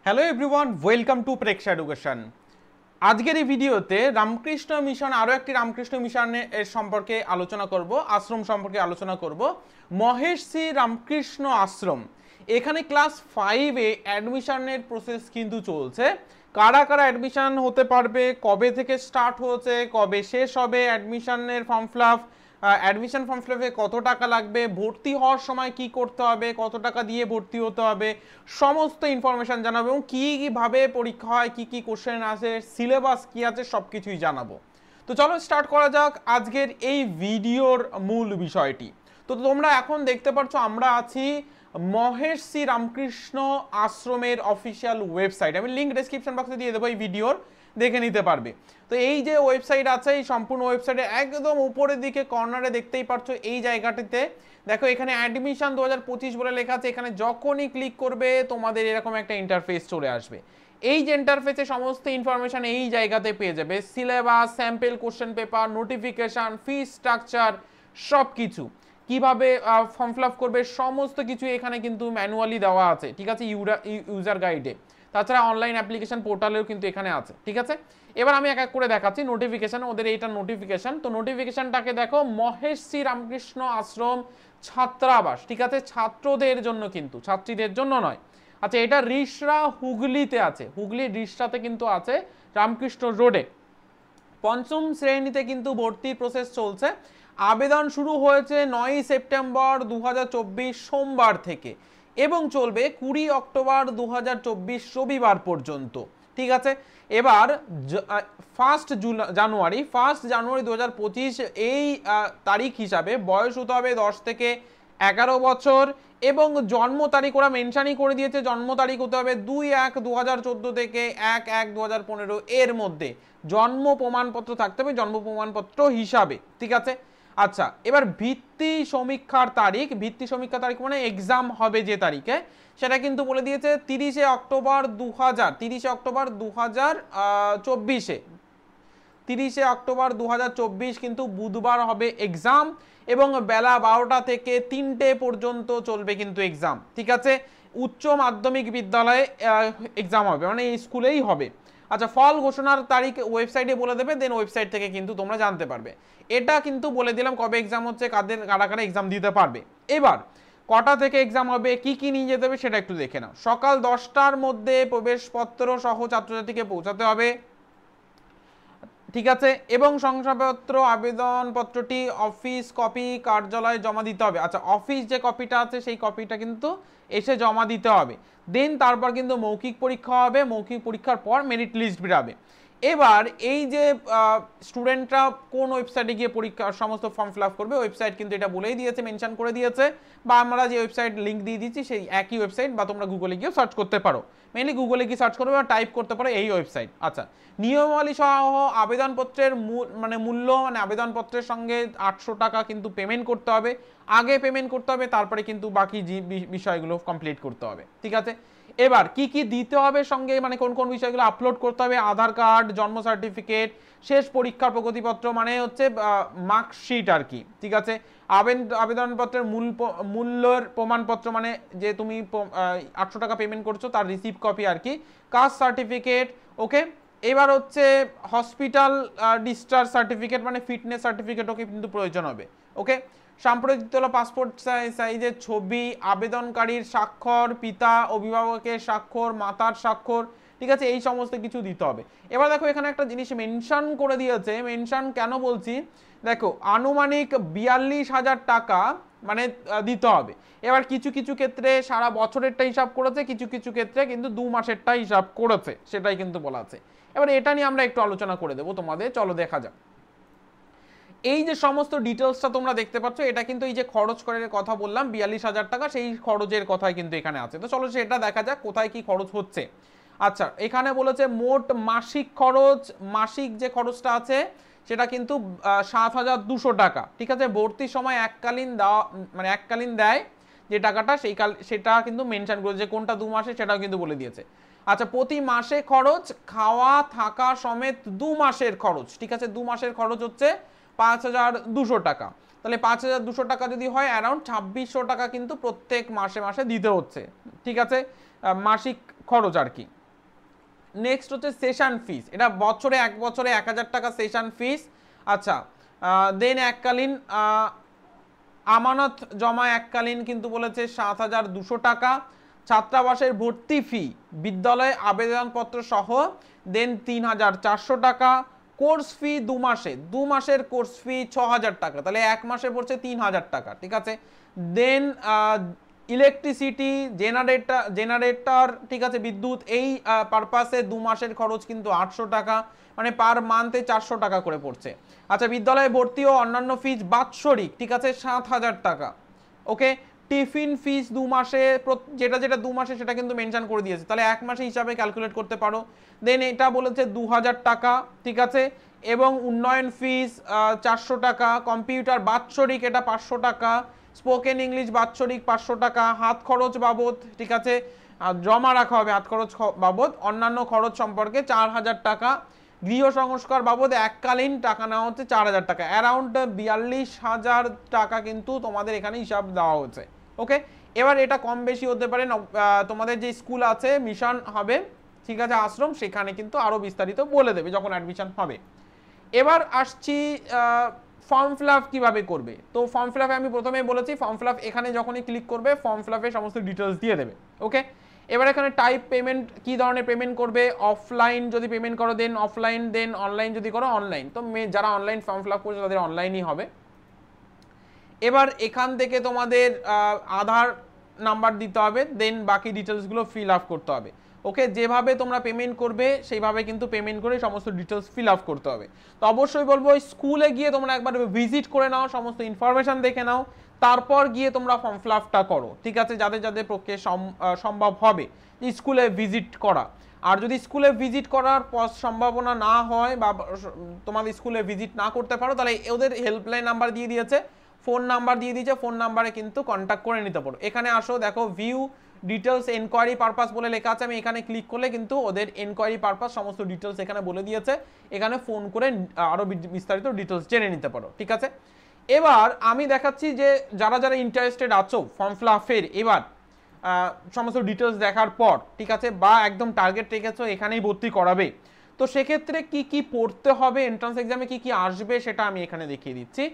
Hello everyone, welcome to Preksha education. আজকের এই ভিডিওতে রামকৃষ্ণ মিশন, আরও একটি রামকৃষ্ণ মিশনের সম্পর্কে আলোচনা করব, আশ্রম সম্পর্কে আলোচনা করব। মহের্ষি রামকৃষ্ণ আশ্রম, এখানে ক্লাস 5-এ অ্যাডমিশনের প্রসেস কিন্তু চলছে। কারা কারা অ্যাডমিশন হতে পারবে, কবে থেকে স্টার্ট হয়েছে, কবে শেষ হবে অ্যাডমিশনের form fill up, admission form fill আপে কত টাকা লাগবে, ভর্তি হওয়ার সময় কি করতে হবে, কত টাকা দিয়ে ভর্তি হতে হবে, সমস্ত ইনফরমেশন জানাবো এবং কীভাবে পরীক্ষা হয়, কি কি কোশ্চেন আছে, সিলেবাস কি আছে, সব কিছুই জানাবো। তো চলো স্টার্ট করা যাক আজকের এই ভিডিওর মূল বিষয়টি। তো তোমরা এখন দেখতে পাচ্ছ আমরা আছি মহের্ষি রামকৃষ্ণ আশ্রমের অফিসিয়াল ওয়েবসাইট। আমি লিঙ্ক ডেসক্রিপশন বক্সে দিয়ে দেবো, এই ভিডিওর দেখে নিতে পারবে। তো এই যে ওয়েবসাইট আছে, এই সম্পূর্ণ ওয়েবসাইটে একদম উপরের দিকে কর্নারে দেখতেই পাচ্ছ এই জায়গাটিতে দেখো, এখানে অ্যাডমিশন 2025 বলে লেখা আছে। এখানে যখনই ক্লিক করবে তোমাদের এরকম একটা ইন্টারফেস চলে আসবে। এই যে ইন্টারফেসে সমস্ত ইনফরমেশন এই জায়গাতে পেয়ে যাবে, syllabus, sample question paper, notification, fee structure, সব কিছু কিভাবে ফর্ম ফিল আপ করবে সমস্ত কিছু এখানে কিন্তু ম্যানুয়ালি দেওয়া আছে, ঠিক আছে, ইউজার গাইডে। তাছাড়া অনলাইন অ্যাপ্লিকেশন পোর্টালেও কিন্তু এখানে আছে, ঠিক আছে। এবার আমি এক এক করে দেখাচ্ছি নোটিফিকেশন, ওদের এইটা নোটিফিকেশন। তো নোটিফিকেশনটাকে দেখো, মহের্ষি রামকৃষ্ণ আশ্রম ছাত্রাবাস, ঠিক আছে, ছাত্রদের জন্য কিন্তু, ছাত্রীদের জন্য নয়। আচ্ছা, এটা রিষড়া হুগলিতে আছে, হুগলির রিষড়াতে কিন্তু আছে, রামকৃষ্ণ রোডে। পঞ্চম শ্রেণীতে কিন্তু ভর্তির প্রসেস চলছে। আবেদন শুরু হয়েছে 9 সেপ্টেম্বর 2024 সোমবার থেকে এবং চলবে 20 অক্টোবর 2024 রবিবার পর্যন্ত, ঠিক আছে। এবার 1 জানুয়ারি 2025 এই তারিখ হিসাবে বয়স হতে হবে 10 থেকে 11 বছর এবং জন্ম তারিখ ওরা মেনশনই করে দিয়েছে, জন্ম তারিখ হতে হবে 2-1-2014 থেকে 1-1-2015 এর মধ্যে জন্ম প্রমাণপত্র থাকতে হবে, জন্ম প্রমাণপত্র হিসাবে, ঠিক আছে। আচ্ছা, এবার ভিত্তি সমীক্ষার তারিখ, ভিত্তি সমীক্ষা তারিখ মানে এক্সাম হবে যে তারিখে, সেটা কিন্তু বলে দিয়েছে 30 অক্টোবর 2024, 30 অক্টোবর 2024 কিন্তু বুধবার হবে এক্সাম এবং বেলা 12টা থেকে 3টে পর্যন্ত চলবে কিন্তু এক্সাম, ঠিক আছে। উচ্চ মাধ্যমিক বিদ্যালয়ে এক্সাম হবে, মানে এই স্কুলেই হবে। আচ্ছা, ফল ঘোষণার তারিখ ওয়েবসাইটে বলে দেবে, দেন ওয়েবসাইট থেকে কিন্তু তোমরা জানতে পারবে। এটা কিন্তু বলে দিলাম কবে এক্সাম হচ্ছে, কারা কারা এক্সাম দিতে পারবে। এবার কটা থেকে এক্সাম হবে, কি কি নিয়ে যেতে হবে সেটা একটু দেখে নাও। সকাল 10টার মধ্যে প্রবেশপত্র সহ ছাত্রছাত্রীকে পৌঁছাতে হবে, ঠিক আছে, এবং শংসাপত্র আবেদনপত্রটি অফিস কপি কার্যালয়ে জমা দিতে হবে। আচ্ছা, অফিস যে কপিটা আছে সেই কপিটা কিন্তু এসে জমা দিতে হবে। দেন তারপর কিন্তু মৌখিক পরীক্ষা হবে, মৌখিক পরীক্ষার পর মেরিট লিস্ট বেরাবে। এবার এই যে স্টুডেন্টরা কোন ওয়েবসাইটে গিয়ে পরীক্ষার সমস্ত ফর্ম ফিল আপ করবে, ওয়েবসাইট কিন্তু এটা বলেই দিয়েছে, মেনশন করে দিয়েছে, বা আমরা যে ওয়েবসাইট লিঙ্ক দিয়ে দিচ্ছি সেই একই ওয়েবসাইট, বা তোমরা গুগলে গিয়ে সার্চ করতে পারো, মেইনলি গুগলে গিয়ে সার্চ করবে বা টাইপ করতে পারো এই ওয়েবসাইট। আচ্ছা, নিয়মাবলী সহ আবেদনপত্রের মূল্য, মানে আবেদনপত্রের সঙ্গে 800 টাকা কিন্তু পেমেন্ট করতে হবে, আগে পেমেন্ট করতে হবে, তারপরে কিন্তু বাকি বিষয়গুলো কমপ্লিট করতে হবে, ঠিক আছে। এবার কি কি দিতে হবে সঙ্গে, মানে কোন কোন বিষয়গুলো আপলোড করতে হবে, আধার কার্ড, জন্ম সার্টিফিকেট, শেষ পরীক্ষার প্রগতিপত্র মানে হচ্ছে মার্কশিট আর কি, ঠিক আছে। আবেদনপত্রের মূল্যের প্রমাণপত্র মানে যে তুমি 800 টাকা পেমেন্ট করছো তার রিসিপ্ট কপি আর কি, কাস্ট সার্টিফিকেট, ওকে। এবার হচ্ছে হসপিটাল ডিসচার্জ সার্টিফিকেট মানে ফিটনেস সার্টিফিকেট, ওকে কিন্তু প্রয়োজন হবে, ওকে। সাম্প্রতিক তোলা পাসপোর্ট সাইজের ছবি, আবেদনকারীর স্বাক্ষর, পিতা অভিভাবকের স্বাক্ষর, মাতার স্বাক্ষর, ঠিক আছে, এই সমস্ত কিছু দিতে হবে। এবার দেখো এখানে একটা জিনিস মেনশন করে দিয়েছে, মেনশন কেন বলছি দেখো, আনুমানিক 42,000 টাকা মানে দিতে হবে। এবার কিছু কিছু ক্ষেত্রে সারা বছরেরটা হিসাব করেছে, কিছু কিছু ক্ষেত্রে কিন্তু 2 মাসেরটা হিসাব করেছে, সেটাই কিন্তু বলা আছে। এবার এটা নিয়ে আমরা একটু আলোচনা করে দেবো তোমাদের, চলো দেখা যাক। এই যে সমস্ত ডিটেলসটা তোমরা দেখতে পাচ্ছ, এটা কিন্তু এই যে খরচ করে কথা বললাম 42,000 টাকা, সেই খরচের কথাই কিন্তু এখানে আছে। তো চলো সেটা দেখা যাক কোথায় কি খরচ হচ্ছে। আচ্ছা, এখানে বলেছে মোট মাসিক খরচ, মাসিক যে খরচটা আছে সেটা কিন্তু 7,200 টাকা, ঠিক আছে। ভর্তির সময় এককালীন দেওয়া, মানে এককালীন দেয় যে টাকাটা, সেটা কিন্তু মেনশন করেছে, যে কোনটা 2 মাসে সেটাও কিন্তু বলে দিয়েছে। আচ্ছা, প্রতি মাসে খরচ, খাওয়া থাকা সমেত 2 মাসের খরচ, ঠিক আছে, 2 মাসের খরচ হচ্ছে 5,200 টাকা। তাহলে 5,200 টাকা যদি হয়, অ্যারাউন্ড 2,600 টাকা কিন্তু প্রত্যেক মাসে মাসে দিতে হচ্ছে, ঠিক আছে, মাসিক খরচ আর কি। নেক্সট হচ্ছে সেশন ফিস, এটা বছরে 1,000 টাকা সেশন ফিস। আচ্ছা, দেন এককালীন আমানত জমা এককালীন কিন্তু বলেছে 7,200 টাকা। ছাত্রাবাসের ভর্তি ফি বিদ্যালয়ে আবেদনপত্র সহ দেন 3,400 টাকা। কোর্স ফি 2 মাসের কোর্স ফি 6,000 টাকা, তাহলে 1 মাসে পড়ছে 3,000 টাকা, ঠিক আছে। দেন ইলেকট্রিসিটি জেনারেটর, ঠিক আছে, বিদ্যুৎ, এই পারপাসে 2 মাসের খরচ কিন্তু 800 টাকা, মানে পার মান্থে 400 টাকা করে পড়ছে। আচ্ছা, বিদ্যালয়ে ভর্তি ও অন্যান্য ফিজ বাৎসরিক, ঠিক আছে, 7,000 টাকা। ওকে, টিফিন ফিস 2 মাসে, যেটা 2 মাসে সেটা কিন্তু মেনশন করে দিয়েছে, তাহলে 1 মাসে হিসাবে ক্যালকুলেট করতে পারো। দেন এটা বলেছে 2,000 টাকা, ঠিক আছে, এবং উন্নয়ন ফিস 400 টাকা। কম্পিউটার বাৎসরিক এটা 500 টাকা। স্পোকেন ইংলিশ বাৎসরিক 500 টাকা। হাত খরচ বাবদ, ঠিক আছে, জমা রাখা হবে হাত খরচ বাবদ। অন্যান্য খরচ সম্পর্কে 4,000 টাকা। গৃহ সংস্কার বাবদ এককালীন টাকা নেওয়া হচ্ছে 4,000 টাকা, অ্যারাউন্ড 42,000 টাকা কিন্তু তোমাদের এখানে হিসাব দেওয়া হচ্ছে। ওকে, এবার এটা কম বেশি হতে পারে, তোমাদের যে স্কুল আছে মিশন হবে, ঠিক আছে, আশ্রম, সেখানে কিন্তু আরো বিস্তারিত বলে দেবে যখন অ্যাডমিশন হবে। এবার আসছি ফর্ম ফিল আপ কীভাবে করবে। তো ফর্ম ফিল আপে আমি প্রথমেই বলেছি, ফর্ম ফিল আপ এখানে যখনই ক্লিক করবে ফর্ম ফিল আপে সমস্ত ডিটেলস দিয়ে দেবে। ওকে, এবার এখানে টাইপ পেমেন্ট, কি ধরনের পেমেন্ট করবে, অফলাইন যদি পেমেন্ট করো দেন অফলাইন, দেন অনলাইন যদি করো অনলাইন। তো যারা অনলাইন ফর্ম ফিল আপ করছে তাদের অনলাইনই হবে। এবার এখান থেকে তোমাদের আধার নাম্বার দিতে হবে, দেন বাকি ডিটেলসগুলো ফিল আপ করতে হবে। ওকে, যেভাবে তোমরা পেমেন্ট করবে সেইভাবে কিন্তু পেমেন্ট করে সমস্ত ডিটেলস ফিল আপ করতে হবে। তো অবশ্যই বলবো স্কুলে গিয়ে তোমরা একবার ভিজিট করে নাও, সমস্ত ইনফরমেশন দেখে নাও, তারপর গিয়ে তোমরা ফর্ম ফিল আপটা করো, ঠিক আছে, যাদের যাদের পক্ষে সম্ভব হবে স্কুলে ভিজিট করা। আর যদি স্কুলে ভিজিট করার সম্ভাবনা না হয় বা তোমাদের স্কুলে ভিজিট না করতে পারো, তাহলে ওদের হেল্পলাইন নাম্বার দিয়ে দিয়েছে, ফোন নাম্বার দিয়ে দিয়েছে, ফোন নাম্বারে কিন্তু কন্ট্যাক্ট করে নিতে পারো। এখানে আসো, দেখো ভিউ ডিটেলস এনকোয়ারি পারপাস বলে লেখা আছে, আমি এখানে ক্লিক করলে কিন্তু ওদের এনকোয়ারি পারপাস সমস্ত ডিটেলস এখানে বলে দিয়েছে, এখানে ফোন করে আরো বিস্তারিত ডিটেলস জেনে নিতে পারো, ঠিক আছে। এবার আমি দেখাচ্ছি যে যারা যারা ইন্টারেস্টেড আছো ফর্ম ফিল আপের, এবার সমস্ত ডিটেলস দেখার পর, ঠিক আছে, বা একদম টার্গেট রেখেছো এখানেই ভর্তি করাবে, তো সেক্ষেত্রে কি কি পড়তে হবে, এন্ট্রান্স এক্সামে কি কি আসবে সেটা আমি এখানে দেখিয়ে দিচ্ছি।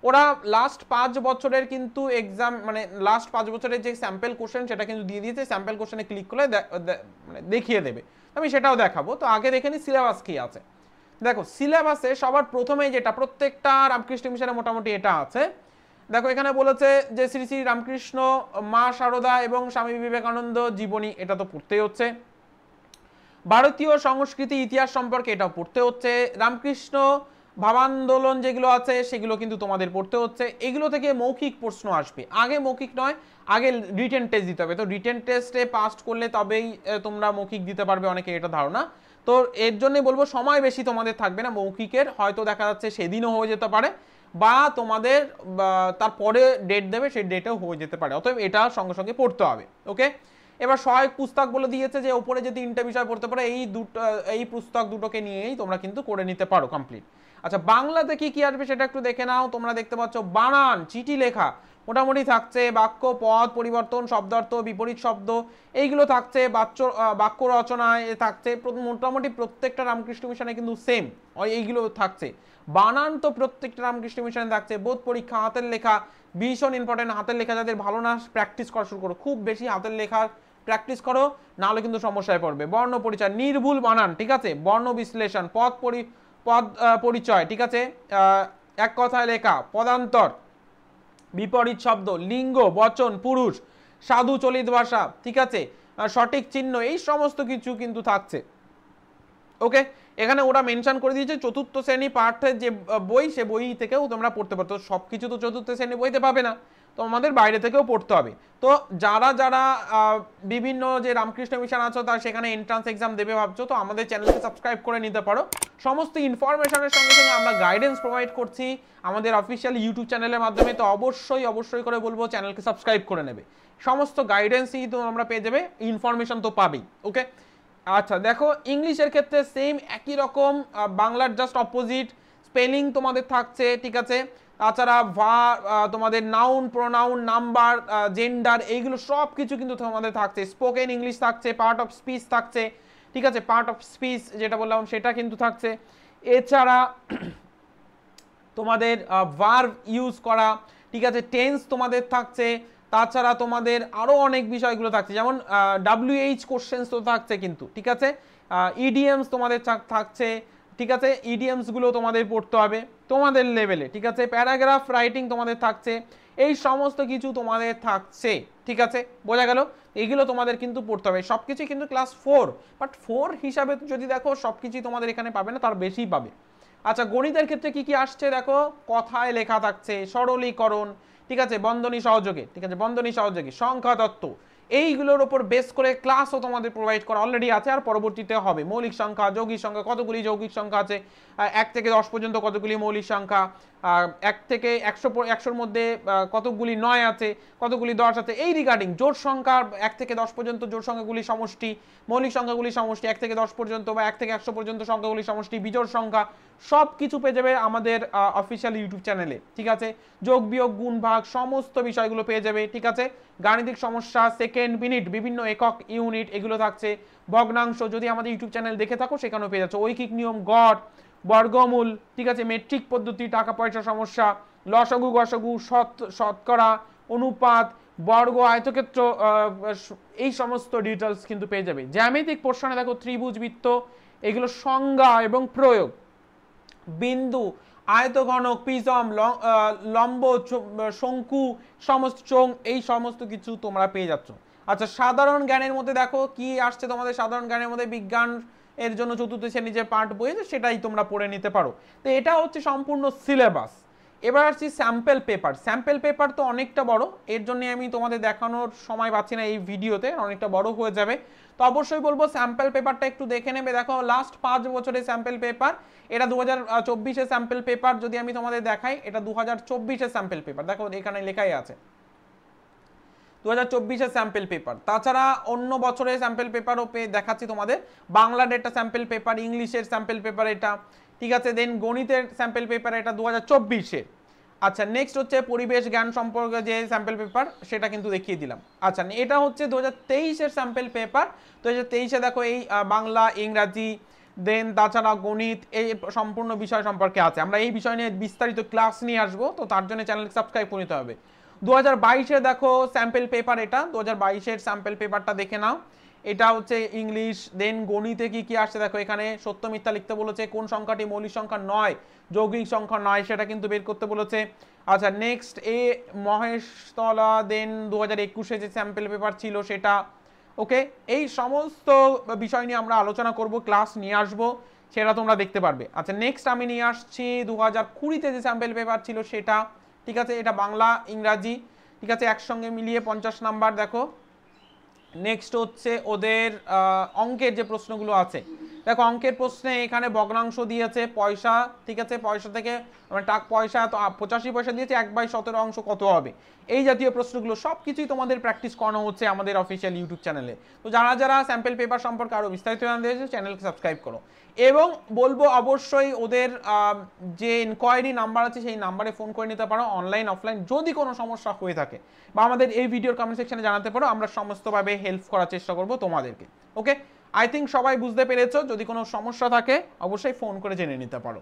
ওরা লাস্ট 5 বছরের কিন্তু এক্সাম, মানে লাস্ট 5 বছরের যে স্যাম্পল কোশ্চেন সেটা কিন্তু দিয়ে দিয়েছে, স্যাম্পল কোশ্চেনে ক্লিক করলে মানে দেখিয়ে দেবে, আমি সেটাও দেখাবো। তো আগে দেখে নি সিলেবাস কি আছে। দেখো সিলেবাসে সবার প্রথমে যেটা প্রত্যেকটা রামকৃষ্ণ মিশনে মোটামুটি এটা আছে, দেখো এখানে বলেছে যে শ্রী শ্রী রামকৃষ্ণ, মা শারদা এবং স্বামী বিবেকানন্দ জীবনী, এটা তো পড়তেই হচ্ছে। ভারতীয় সংস্কৃতি ইতিহাস সম্পর্কে এটা পড়তে হচ্ছে। রামকৃষ্ণ ভাবান্দোলন যেগুলো আছে সেগুলো কিন্তু তোমাদের পড়তে হচ্ছে। এগুলো থেকে মৌখিক প্রশ্ন আসবে, আগে মৌখিক নয়, আগে রিটেন টেস্ট দিতে হবে। তো রিটেন টেস্টে পাস করলে তবেই তোমরা মৌখিক দিতে পারবে, অনেকে এটা ধারণা। তো এর জন্যই বলবো সময় বেশি তোমাদের থাকবে না মৌখিকের, হয়তো দেখা যাচ্ছে সেদিনও হয়ে যেতে পারে, বা তোমাদের তারপরে ডেট দেবে সেই ডেটেও হয়ে যেতে পারে, অতএব এটা সঙ্গে সঙ্গে পড়তে হবে। ওকে, এবার সহায়ক পুস্তক বলে দিয়েছে যে উপরে যে 3টে বিষয় পড়তে পারো, এই পুস্তক দুটোকে নিয়েই তোমরা কিন্তু করে নিতে পারো কমপ্লিট। আচ্ছা, বাংলাতে কি কি আসবে সেটা একটু দেখে নাও। তোমরা দেখতে পাচ্ছ বানান, চিঠি লেখা মোটামুটি থাকছে, বাক্য, পদ পরিবর্তন, শব্দার্থ, বিপরীত শব্দ, এইগুলো থাকছে, বাক্য রচনায় থাকছে, মোটামুটি প্রত্যেকটা রামকৃষ্ণ মিশনে কিন্তু সেম এইগুলো থাকছে। বানান তো প্রত্যেকটা রামকৃষ্ণ মিশনে থাকছে। বোধ পরীক্ষা, হাতের লেখা ভীষণ ইম্পর্টেন্ট, হাতের লেখা যাদের ভালো না প্র্যাকটিস করা শুরু করো, খুব বেশি হাতের লেখার প্র্যাকটিস করো, নাহলে কিন্তু সমস্যায় পড়বে। বর্ণ পরিচয়, নির্ভুল বানান, ঠিক আছে, বর্ণ বিশ্লেষণ, পদ পরিচয়, ঠিক আছে, এক কথায় লেখা, পদান্তর, বিপরীত শব্দ, লিঙ্গ, বচন, পুরুষ, সাধু চলিত ভাষা, ঠিক আছে, সঠিক চিহ্ন, এই সমস্ত কিছু কিন্তু থাকছে। ওকে, এখানে ওরা মেনশন করে দিয়েছে চতুর্থ শ্রেণী পাঠের যে বই, সে বই থেকেও তোমরা পড়তে পারো। তো সব কিছু তো চতুর্থ শ্রেণী বইতে পাবে না, তো আমাদের বাইরে থেকেও পড়তে হবে। তো যারা যারা বিভিন্ন যে রামকৃষ্ণ মিশন আছো তার সেখানে এন্ট্রান্স এক্সাম দেবে ভাবছো, তো আমাদের চ্যানেলকে সাবস্ক্রাইব করে নিতে পারো। সমস্ত ইনফরমেশনের সঙ্গে সঙ্গে আমরা গাইডেন্স প্রোভাইড করছি আমাদের অফিসিয়াল ইউটিউব চ্যানেলের মাধ্যমে, তো অবশ্যই করে বলবো চ্যানেলকে সাবস্ক্রাইব করে নেবে। সমস্ত গাইডেন্সই তো আমরা পেয়ে যাবে, ইনফরমেশন তো পাবেই। ওকে, আচ্ছা দেখো ইংলিশের ক্ষেত্রে সেম একই রকম, বাংলার জাস্ট অপোজিট, স্পেলিং তোমাদের থাকছে, ঠিক আছে, তাছাড়া তোমাদের নাউন, প্রোনাউন, নাম্বার, জেন্ডার, এইগুলো সব কিছু কিন্তু তোমাদের থাকছে। স্পোকেন ইংলিশ থাকছে, পার্ট অফ স্পিচ থাকছে, ঠিক আছে, পার্ট অফ স্পিচ যেটা বললাম সেটা কিন্তু থাকছে। এছাড়া তোমাদের ভার্ব ইউজ করা, ঠিক আছে, টেন্স তোমাদের থাকছে, তাছাড়া তোমাদের আরও অনেক বিষয়গুলো থাকছে, যেমন WH কোশ্চেন্স তো থাকছে কিন্তু, ঠিক আছে, ইডিএমস তোমাদের থাকছে, ঠিক আছে, ইডিএমসগুলো তোমাদের পড়তে হবে তোমাদের লেভেলে, ঠিক আছে, প্যারাগ্রাফ রাইটিং তোমাদের থাকছে, এই সমস্ত কিছু তোমাদের থাকছে, ঠিক আছে, বোঝা গেল? এইগুলো তোমাদের কিন্তু পড়তে হবে, সব কিছুই কিন্তু ক্লাস 4, বাট 4 হিসাবে যদি দেখো সব কিছুই তোমাদের এখানে পাবে না, তার বেশিই পাবে। আচ্ছা, গণিতের ক্ষেত্রে কি কি আসছে দেখো, কথায় লেখা থাকছে, সরলীকরণ, ঠিক আছে, বন্ধনী সহযোগে, ঠিক আছে, বন্ধনী সহযোগে, সংখ্যা তত্ত্ব, এইগুলোর উপর বেস করে ক্লাসও তোমাদের প্রোভাইড করা অলরেডি আছে, আর পরবর্তীতে হবে। মৌলিক সংখ্যা, যৌগিক সংখ্যা, কতগুলি যৌগিক সংখ্যা আছে, 1 থেকে 10 পর্যন্ত কতগুলি মৌলিক সংখ্যা, 1 থেকে 100-100-র মধ্যে কতগুলি 9 আছে, কতগুলি 10 আছে, এই রিগার্ডিং জোড় সংখ্যা 1 থেকে 10 পর্যন্ত জোড় সংখ্যাগুলি সমষ্টি, মৌলিক সংখ্যাগুলি সমষ্টি 1 থেকে 10 পর্যন্ত বা 1 থেকে 100 পর্যন্ত সংখ্যাগুলি সমষ্টি, বিজোড় সংখ্যা, সব কিছু পেয়ে যাবে আমাদের অফিসিয়াল ইউটিউব চ্যানেলে, ঠিক আছে, যোগ বিয়োগ গুণ ভাগ সমস্ত বিষয়গুলো পেয়ে যাবে, ঠিক আছে, গাণিতিক সমস্যা, সেকেন্ড, মিনিট, বিভিন্ন একক, ইউনিট, এগুলো থাকছে, ভগ্নাংশ যদি আমাদের ইউটিউব চ্যানেল দেখে থাকো সেখানেও পেয়ে যাচ্ছে, ঐকিক নিয়ম, গড়, বর্গমূল, ঠিক আছে, মেট্রিক পদ্ধতি, টাকা পয়সা সমস্যা, লসাগু গসাগু, শতকরা, অনুপাত, বর্গ, আয়তক্ষেত্র, এই সমস্ত ডিটেলস কিন্তু পেয়ে যাবে। জ্যামিতিক প্রশ্নে দেখো ত্রিভুজ, বৃত্ত, এগুলো সংজ্ঞা এবং প্রয়োগ, বিন্দু, আয়তঘনক, প্রিজম, লম্ব, শঙ্কু, সমস্ত চোঙ, এই সমস্ত কিছু তোমরা পেয়ে যাচ্ছ। আচ্ছা, সাধারণ জ্ঞানের মধ্যে দেখো কি আসছে তোমাদের, সাধারণ জ্ঞানের মধ্যে বিজ্ঞান এর জন্য চতুর্থ শ্রেণীর যে পার্ট বই আছে সেটাই তোমরা পড়ে নিতে পারো। তো এটা হচ্ছে সম্পূর্ণ সিলেবাস। এবার আসছি স্যাম্পল পেপার। স্যাম্পল পেপার তো অনেকটা বড়, এর জন্য আমি তোমাদের দেখানোর সময় পাচ্ছি না এই ভিডিওতে, অনেকটা বড় হয়ে যাবে। তো অবশ্যই বলবো স্যাম্পল পেপারটা একটু দেখে নেবে। দেখো লাস্ট 5 বছরের স্যাম্পল পেপার, এটা 2024-এর স্যাম্পল পেপার যদি আমি তোমাদের দেখাই, এটা 2024-এর স্যাম্পল পেপার, দেখো এখানে লেখাই আছে 2024-এর স্যাম্পল পেপার। তাছাড়া অন্য বছরের স্যাম্পল পেপারও দেখাচ্ছি তোমাদের, বাংলার একটা স্যাম্পল পেপার, ইংলিশের স্যাম্পল পেপার এটা, ঠিক আছে, দেন গণিতের স্যাম্পল পেপার এটা 2024-এর। আচ্ছা, নেক্সট হচ্ছে পরিবেশ জ্ঞান সম্পর্কে যে স্যাম্পল পেপার সেটা কিন্তু দেখিয়ে দিলাম। আচ্ছা, এটা হচ্ছে 2023-এর স্যাম্পল পেপার। 2023-এ দেখো এই বাংলা, ইংরাজি, দেন তাছাড়া গণিত, এই সম্পূর্ণ বিষয় সম্পর্কে আছে। আমরা এই বিষয় নিয়ে বিস্তারিত ক্লাস নিয়ে আসবো, তো তার জন্য চ্যানেলকে সাবস্ক্রাইব করে নিতে হবে। 2022-এ দেখো স্যাম্পল পেপার, এটা 2022-এর স্যাম্পল পেপারটা দেখে নাও। এটা হচ্ছে ইংলিশ, দেন গণিতে কি কি আসছে দেখো, এখানে সত্য মিথ্যা লিখতে বলেছে, কোন সংখ্যাটি মৌলিক সংখ্যা নয়, যৌগিক সংখ্যা নয়, সেটা কিন্তু বের করতে বলেছে। আচ্ছা, নেক্সট মহেশতলা, দেন 2021-এ যে স্যাম্পল পেপার ছিল সেটা, ওকে, এই সমস্ত বিষয় নিয়ে আমরা আলোচনা করব, ক্লাস নিয়ে আসবো, সেটা তোমরা দেখতে পারবে। আচ্ছা, নেক্সট আমি নিয়ে আসছি 2020-তে যে স্যাম্পল পেপার ছিল সেটা, ঠিক আছে, এটা বাংলা, ইংরাজি, ঠিক আছে, একসঙ্গে মিলিয়ে 50 নাম্বার। দেখো নেক্সট হচ্ছে ওদের অঙ্কের যে প্রশ্নগুলো আছে, দেখো অঙ্কের প্রশ্নে এখানে ভগ্নাংশ দিয়েছে, পয়সা, ঠিক আছে, পয়সা থেকে পয়সা তো 85 পয়সা দিয়েছে, 1/17 অংশ কত হবে, এই জাতীয় প্রশ্নগুলো সব কিছুই তোমাদের প্র্যাকটিস করানো হচ্ছে আমাদের অফিসিয়াল ইউটিউব চ্যানেলে। তো যারা যারা স্যাম্পল পেপার সম্পর্কে আরও বিস্তারিত জানতে চাইছো চ্যানেলকে সাবস্ক্রাইব করো, এবং বলবো অবশ্যই ওদের যে ইনকোয়ারি নাম্বার আছে সেই নাম্বারে ফোন করে নিতে পারো, অনলাইন অফলাইন যদি কোনো সমস্যা হয়ে থাকে, বা আমাদের এই ভিডিওর কমেন্ট সেকশনে জানাতে পারো, আমরা সমস্তভাবে হেল্প করার চেষ্টা করব তোমাদেরকে। ওকে, আই থিঙ্ক সবাই বুঝতে পেরেছো, যদি কোনো সমস্যা থাকে অবশ্যই ফোন করে জেনে নিতে পারো।